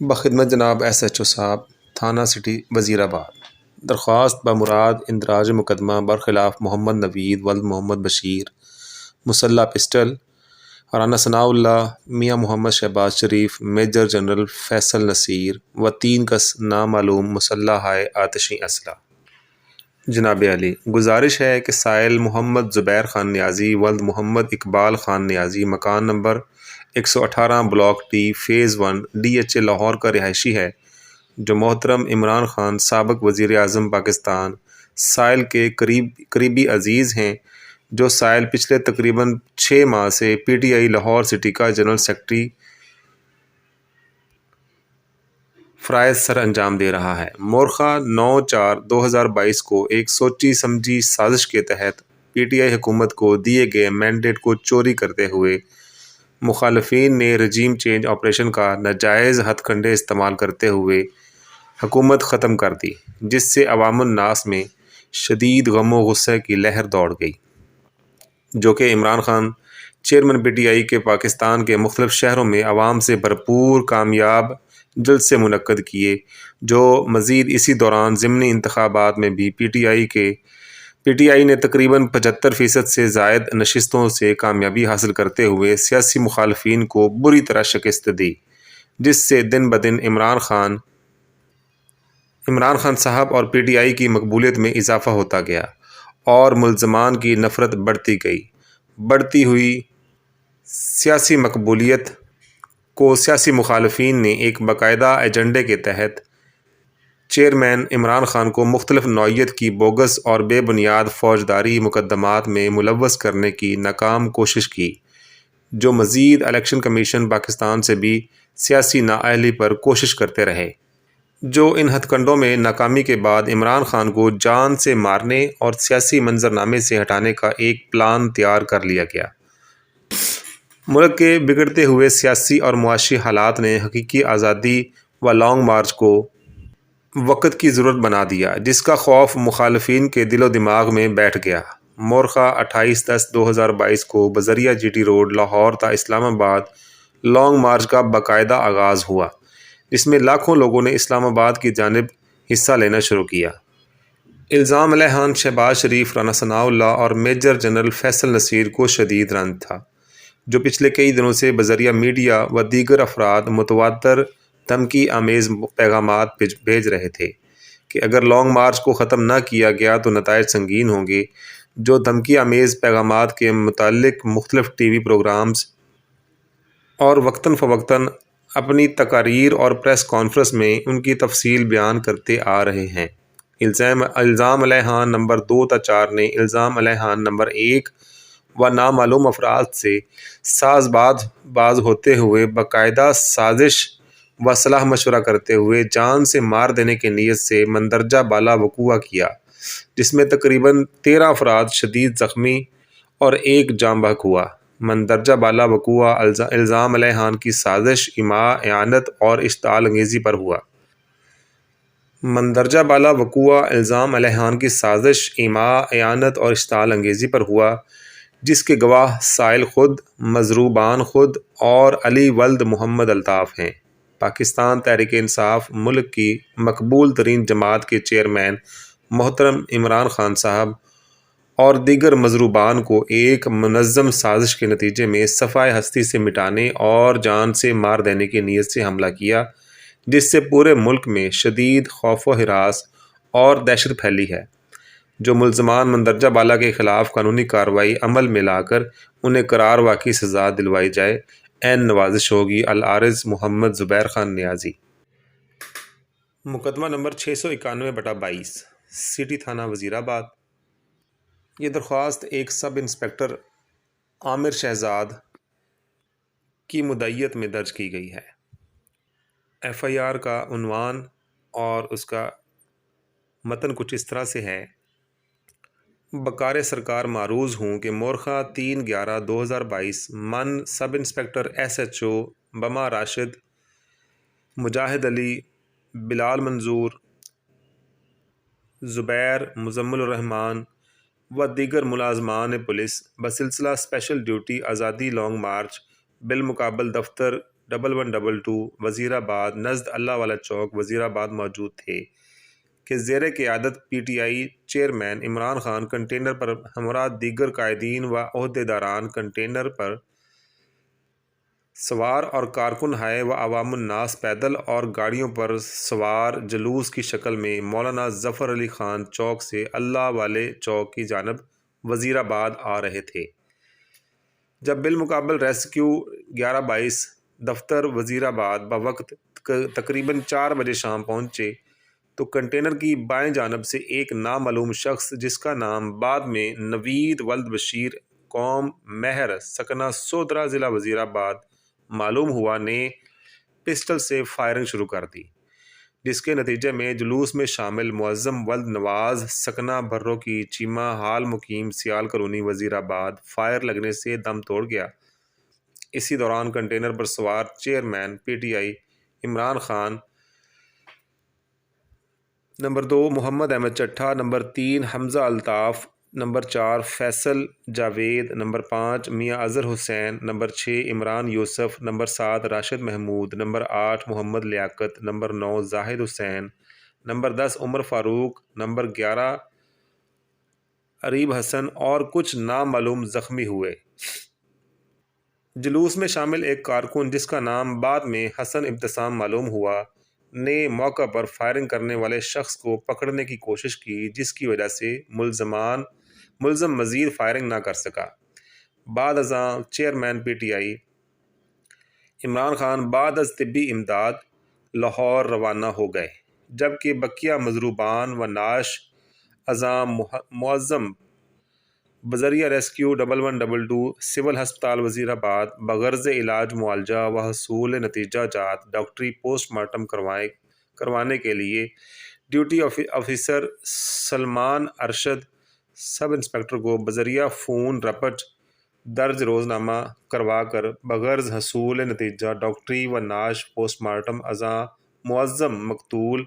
بخدمت جناب S H O صاحب، تھانہ سٹی وزیر آباد۔ درخواست بمراد اندراج مقدمہ برخلاف محمد نوید ولد محمد بشیر مسلح پسٹل رانا ثناء اللہ میاں محمد شہباز شریف میجر جنرل فیصل نصیر و 3 کس نامعلوم مسلح ہائے آتشی اسلحہ۔ جناب علی، گزارش ہے کہ سائل محمد زبیر خان نیازی ولد محمد اقبال خان نیازی مکان number 118 block D phase 1 DHA Lahore کا رہائشی ہے، جو محترم عمران خان سابق وزیر اعظم پاکستان سائل کے قریبی عزیز ہیں، جو سائل پچھلے تقریباً 6 ماہ سے PTI لاہور سٹی کا جنرل سیکرٹری فرائض سر انجام دے رہا ہے۔ مورخہ 9/4/2022 کو ایک سوچی سمجھی سازش کے تحت PTI حکومت کو دیے گئے مینڈیٹ کو چوری کرتے ہوئے مخالفین نے رجیم چینج آپریشن کا ناجائز ہتھ کنڈے استعمال کرتے ہوئے حکومت ختم کر دی، جس سے عوام الناس میں شدید غم و غصے کی لہر دوڑ گئی، جو کہ عمران خان چیئرمین PTI کے پاکستان کے مختلف شہروں میں عوام سے بھرپور کامیاب جلسے منعقد کیے، جو مزید اسی دوران ضمنی انتخابات میں بھی PTI نے تقریباً 75% سے زائد نشستوں سے کامیابی حاصل کرتے ہوئے سیاسی مخالفین کو بری طرح شکست دی، جس سے دن بدن عمران خان صاحب اور PTI کی مقبولیت میں اضافہ ہوتا گیا اور ملزمان کی نفرت بڑھتی گئی۔ بڑھتی ہوئی سیاسی مقبولیت کو سیاسی مخالفین نے ایک باقاعدہ ایجنڈے کے تحت چیئرمین عمران خان کو مختلف نوعیت کی بوگس اور بے بنیاد فوجداری مقدمات میں ملوث کرنے کی ناکام کوشش کی، جو مزید الیکشن کمیشن پاکستان سے بھی سیاسی نااہلی پر کوشش کرتے رہے، جو ان ہتھ کنڈوں میں ناکامی کے بعد عمران خان کو جان سے مارنے اور سیاسی منظرنامے سے ہٹانے کا ایک پلان تیار کر لیا گیا۔ ملک کے بگڑتے ہوئے سیاسی اور معاشی حالات نے حقیقی آزادی و لانگ مارچ کو وقت کی ضرورت بنا دیا، جس کا خوف مخالفین کے دل و دماغ میں بیٹھ گیا۔ مورخہ 28/10/2022 کو بذریعہ GT روڈ لاہور تا اسلام آباد لانگ مارچ کا باقاعدہ آغاز ہوا، جس میں لاکھوں لوگوں نے اسلام آباد کی جانب حصہ لینا شروع کیا۔ الزام علیہان شہباز شریف، رانا ثناء اللہ اور میجر جنرل فیصل نصیر کو شدید رنج تھا، جو پچھلے کئی دنوں سے بذریعہ میڈیا و دیگر افراد متواتر دھمکی آمیز پیغامات بھیج رہے تھے کہ اگر لانگ مارچ کو ختم نہ کیا گیا تو نتائج سنگین ہوں گے، جو دھمکی آمیز پیغامات کے متعلق مختلف TV پروگرامز اور وقتاً فوقتاً اپنی تقاریر اور پریس کانفرنس میں ان کی تفصیل بیان کرتے آ رہے ہیں۔ الزام علیہان نمبر 2 تا 4 نے الزام علیہان نمبر 1 و نامعلوم افراد سے ساز باز ہوتے ہوئے باقاعدہ سازش و صلاح مشورہ کرتے ہوئے جان سے مار دینے کی نیت سے مندرجہ بالا وقوع کیا، جس میں تقریباً 13 افراد شدید زخمی اور 1 جاں بحق ہوا۔ مندرجہ بالا وقوع الزام علیہان کی سازش، ایماء، اعانت اور اشتعال انگیزی پر ہوا۔ مندرجہ بالا وقوع الزام علیہان کی سازش، ایماء، اعانت اور اشتعال انگیزی پر ہوا، جس کے گواہ سائل خود، مضروبان خود اور علی ولد محمد الطاف ہیں۔ پاکستان تحریک انصاف ملک کی مقبول ترین جماعت کے چیئرمین محترم عمران خان صاحب اور دیگر مضروبان کو ایک منظم سازش کے نتیجے میں صفحہ ہستی سے مٹانے اور جان سے مار دینے کی نیت سے حملہ کیا، جس سے پورے ملک میں شدید خوف و ہراس اور دہشت پھیلی ہے، جو ملزمان مندرجہ بالا کے خلاف قانونی کارروائی عمل میں لا کر انہیں قرار واقعی سزا دلوائی جائے۔ عین نوازش ہوگی۔ العارض محمد زبیر خان نیازی۔ مقدمہ نمبر 691/22 سٹی تھانہ وزیر آباد۔ یہ درخواست ایک سب انسپکٹر عامر شہزاد کی مدعیت میں درج کی گئی ہے۔ FIR کا عنوان اور اس کا متن کچھ اس طرح سے ہے: بکار سرکار معروض ہوں کہ مورخہ 3/11/2022 من سب انسپکٹر SHO بما راشد، مجاہد علی، بلال منظور، زبیر، مزمل الرحمان و دیگر ملازمان پولیس بسلسلہ اسپیشل ڈیوٹی آزادی لانگ مارچ بالمقابل دفتر 1122 وزیر آباد نزد اللہ والا چوک وزیر آباد موجود تھے کہ زیر قیادت P T I chairman Imran Khan container پر ہمراہ دیگر قائدین و عہدیداران کنٹینر پر سوار اور کارکن ہائے و عوام الناس پیدل اور گاڑیوں پر سوار جلوس کی شکل میں مولانا ظفر علی خان چوک سے اللہ والے چوک کی جانب وزیر آباد آ رہے تھے۔ جب بالمقابل ریسکیو 1122 دفتر وزیر آباد بوقت تقریباً 4 بجے شام پہنچے تو کنٹینر کی بائیں جانب سے ایک نامعلوم شخص جس کا نام بعد میں نوید ولد بشیر قوم مہر سکنہ سودرا ضلع وزیر آباد معلوم ہوا نے پسٹل سے فائرنگ شروع کر دی، جس کے نتیجے میں جلوس میں شامل معظم ولد نواز سکنہ بھرو کی چیمہ حال مقیم سیال کالونی وزیر آباد فائر لگنے سے دم توڑ گیا۔ اسی دوران کنٹینر پر سوار chairman P T I Imran Khan, number 2 Muhammad Ahmad Chattha, number 3 Hamza Altaf, number 4 Faisal Javed, number 5 Mian Azhar Hussain, number 6 Imran Yousaf, number 7 Rashid Mahmood, number 8 Muhammad Liaquat, number 9 Zahid Hussain, number 10 Umar Farooq, number 11 Areeb Hassan اور کچھ نامعلوم زخمی ہوئے۔ جلوس میں شامل ایک کارکن جس کا نام بعد میں حسن ابتسام معلوم ہوا نے موقع پر فائرنگ کرنے والے شخص کو پکڑنے کی کوشش کی، جس کی وجہ سے ملزم مزید فائرنگ نہ کر سکا۔ بعد ازاں chairman P T I Imran Khan بعد از طبی امداد لاہور روانہ ہو گئے، جبکہ بقیہ مضروبان و نعش ازاں معظم بذریعہ ریسکیو 1122 سول ہسپتال وزیر آباد بغرض علاج معالجہ و حصول نتیجہ جات ڈاکٹری پوسٹ مارٹم کروانے کے لیے ڈیوٹی آفیسر سلمان ارشد سب انسپکٹر کو بذریعہ فون رپٹ درج روزنامہ کروا کر بغرض حصول نتیجہ ڈاکٹری و نعش پوسٹ مارٹم ازاں معظم مقتول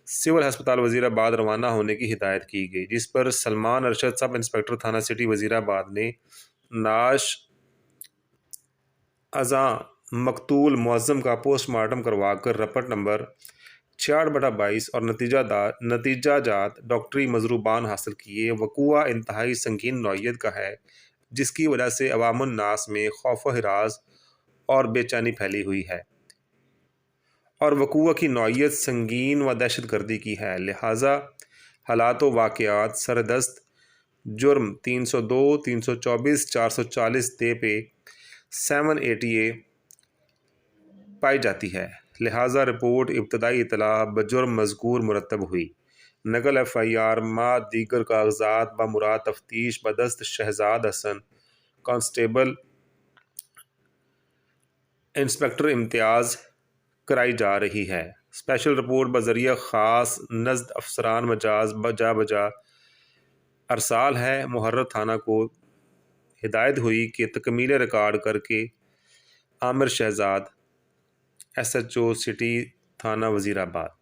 سول ہسپتال وزیر آباد روانہ ہونے کی ہدایت کی گئی، جس پر سلمان ارشد سب انسپکٹر تھانہ سٹی وزیر آباد نے نعش ازاں مقتول معظم کا پوسٹ مارٹم کروا کر رپٹ نمبر 66/22 اور نتیجہ جات ڈاکٹری مضروبان حاصل کیے۔ وقوعہ انتہائی سنگین نوعیت کا ہے، جس کی وجہ سے عوام الناس میں خوف و ہراس اور بے چینی پھیلی ہوئی ہے، اور وقوعہ کی نوعیت سنگین و دہشت گردی کی ہے، لہٰذا حالات و واقعات سردست جرم 302، 324، 440 پہ 780A پائی جاتی ہے، لہٰذا رپورٹ ابتدائی اطلاع بجرم مذکور مرتب ہوئی۔ نقل FIR ما دیگر کاغذات بمراد تفتیش بدست شہزاد حسن کانسٹیبل انسپکٹر امتیاز کرائی جا رہی ہے۔ اسپیشل رپورٹ بذریعہ خاص نزد افسران مجاز بجا ارسال ہے۔ محرر تھانہ کو ہدایت ہوئی کہ تکمیل ریکارڈ کر کے عامر شہزاد SHO سٹی تھانہ وزیر آباد